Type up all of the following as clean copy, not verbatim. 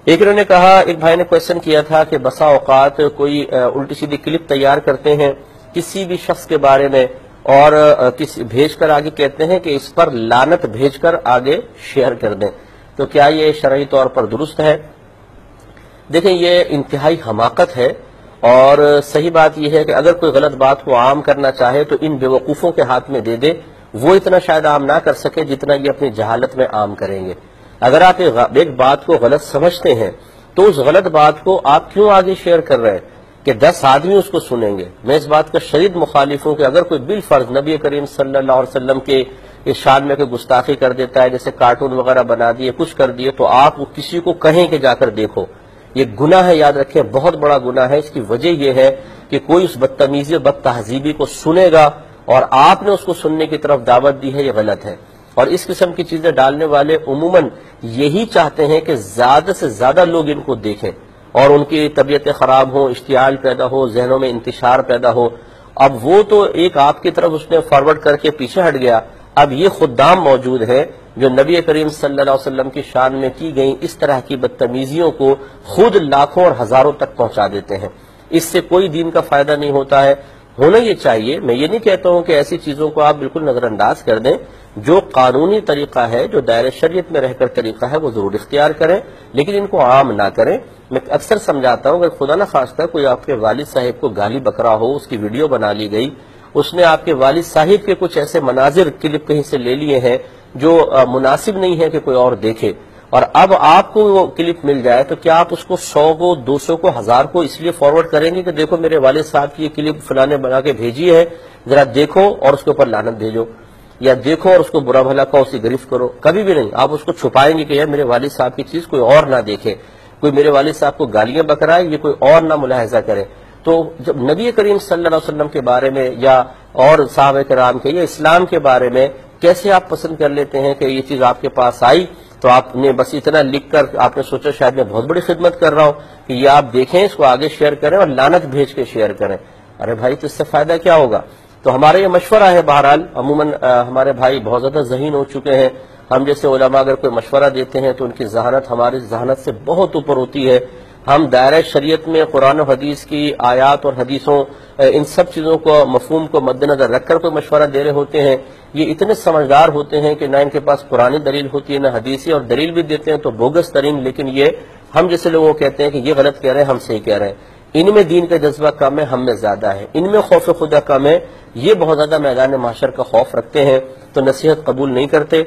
ایک انہوں نے کہا، ایک بھائی نے کوشچن کیا تھا کہ بسا اوقات کوئی الٹی سیدھی کلپ تیار کرتے ہیں کسی بھی شخص کے بارے میں اور بھیج کر آگے کہتے ہیں کہ اس پر لعنت بھیج کر آگے شیئر کر دیں، تو کیا یہ شرعی طور پر درست ہے؟ دیکھیں، یہ انتہائی حماقت ہے، اور صحیح بات یہ ہے کہ اگر کوئی غلط بات کو عام کرنا چاہے تو ان بے وقوفوں کے ہاتھ میں دے دے، وہ اتنا شاید عام نہ کر سکے جتنا یہ اپنی جہالت میں عام کریں گے۔ اگر آپ ایک بات کو غلط سمجھتے ہیں تو اس غلط بات کو آپ کیوں آگے شیئر کر رہے ہیں کہ 10 آدمی اس کو سنیں گے؟ میں اس بات کا شدید مخالف ہوں کہ اگر کوئی بالفرض نبی کریم صلی اللہ علیہ وسلم کے اس شان میں کوئی گستاخی کر دیتا ہے، جیسے کارٹون وغیرہ بنا دیے، کچھ کر دیے، تو آپ کسی کو کہیں کہ جا کر دیکھو، یہ گناہ ہے، یاد رکھیں، بہت بڑا گناہ ہے۔ اس کی وجہ یہ ہے کہ کوئی اس بدتمیزی اور بد تہذیبی کو سنے گا اور آپ نے اس کو سننے کی طرف دعوت دی ہے، یہ غلط ہے۔ اور اس قسم کی چیزیں ڈالنے والے عموماً یہی چاہتے ہیں کہ زیادہ سے زیادہ لوگ ان کو دیکھیں اور ان کی طبیعتیں خراب ہوں، اشتعال پیدا ہو، ذہنوں میں انتشار پیدا ہو۔ اب وہ تو ایک آپ کی طرف اس نے فارورڈ کر کے پیچھے ہٹ گیا، اب یہ خدام موجود ہیں جو نبی کریم صلی اللہ علیہ وسلم کی شان میں کی گئی اس طرح کی بدتمیزیوں کو خود لاکھوں اور ہزاروں تک پہنچا دیتے ہیں۔ اس سے کوئی دین کا فائدہ نہیں ہوتا ہے۔ ہونا یہ چاہیے، میں یہ نہیں کہتا ہوں کہ ایسی چیزوں کو آپ بالکل نظر انداز کر دیں، جو قانونی طریقہ ہے، جو دائرہ شریعت میں رہ کر طریقہ ہے، وہ ضرور اختیار کریں، لیکن ان کو عام نہ کریں۔ میں اکثر سمجھاتا ہوں کہ خدا نہ خواستہ کوئی آپ کے والد صاحب کو گالی بکرا ہو، اس کی ویڈیو بنا لی گئی، اس نے آپ کے والد صاحب کے کچھ ایسے مناظر کلپ کہیں سے لے لیے ہیں جو مناسب نہیں ہے کہ کوئی اور دیکھے، اور اب آپ کو وہ کلپ مل جائے تو کیا آپ اس کو 100 کو 200 کو 1000 کو اس لیے فارورڈ کریں گے کہ دیکھو میرے والد صاحب کی یہ کلپ فلاں نے بنا کے بھیجی ہے، ذرا دیکھو اور اس کے اوپر لعنت بھیجو، یا دیکھو اور اس کو برا بھلا کہو، اسے گرفت کرو؟ کبھی بھی نہیں۔ آپ اس کو چھپائیں گے کہ یار میرے والد صاحب کی چیز کوئی اور نہ دیکھے، کوئی میرے والد صاحب کو گالیاں بکرائے، یہ کوئی اور نہ ملاحظہ کرے۔ تو جب نبی کریم صلی اللہ علیہ وسلم کے بارے میں یا اور صحابہ کرام کے یا اسلام کے بارے میں کیسے آپ پسند کر لیتے ہیں کہ یہ چیز آپ کے پاس آئی تو آپ نے بس اتنا لکھ کر آپ نے سوچا شاید میں بہت بڑی خدمت کر رہا ہوں کہ یہ آپ دیکھیں، اس کو آگے شیئر کریں اور لعنت بھیج کے شیئر کریں۔ ارے بھائی، تو اس سے فائدہ کیا ہوگا؟ تو ہمارا یہ مشورہ ہے، بہرحال عموماً ہمارے بھائی بہت زیادہ ذہین ہو چکے ہیں، ہم جیسے علماء اگر کوئی مشورہ دیتے ہیں تو ان کی ذہانت ہماری ذہانت سے بہت اوپر ہوتی ہے۔ ہم دائرہ شریعت میں قرآن و حدیث کی آیات اور حدیثوں، ان سب چیزوں کو مفہوم کو مد نظر رکھ کر کوئی مشورہ دے رہے ہوتے ہیں۔ یہ اتنے سمجھدار ہوتے ہیں کہ نہ ان کے پاس قرآنی دلیل ہوتی ہے نہ حدیثی، اور دلیل بھی دیتے ہیں تو بوگس ترین، لیکن یہ ہم جیسے لوگوں کو کہتے ہیں کہ یہ غلط کہہ رہے ہیں، ہم صحیح کہہ رہے ہیں۔ ان میں دین کا جذبہ کم ہے، ہم میں زیادہ ہے، ان میں خوف خدا کم ہے، یہ بہت زیادہ میدان محشر کا خوف رکھتے ہیں تو نصیحت قبول نہیں کرتے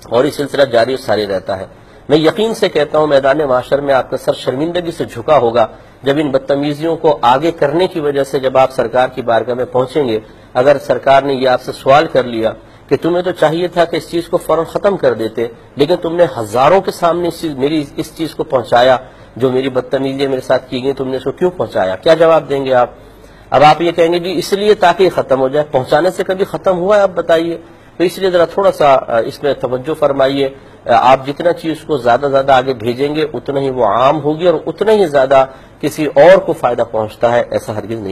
اور یہ سلسلہ جاری و ساری رہتا ہے۔ میں یقین سے کہتا ہوں میدان معاشر میں آپ کا سر شرمندگی سے جھکا ہوگا جب ان بدتمیزیوں کو آگے کرنے کی وجہ سے جب آپ سرکار کی بارگاہ میں پہنچیں گے، اگر سرکار نے یہ آپ سے سوال کر لیا کہ تمہیں تو چاہیے تھا کہ اس چیز کو فوراً ختم کر دیتے، لیکن تم نے ہزاروں کے سامنے میری اس چیز کو پہنچایا، جو میری بدتمیزیاں میرے ساتھ کی گئی، تم نے اس کو کیوں پہنچایا؟ کیا جواب دیں گے آپ؟ اب آپ یہ کہیں گے جی اس لیے تاکہ یہ ختم ہو جائے۔ پہنچانے سے کبھی ختم ہوا ہے؟ آپ بتائیے۔ تو اس لیے ذرا تھوڑا سا اس میں توجہ فرمائیے۔ آپ جتنا چیز کو زیادہ آگے بھیجیں گے اتنا ہی وہ عام ہوگی اور اتنا ہی زیادہ کسی اور کو فائدہ پہنچتا ہے، ایسا ہرگز نہیں۔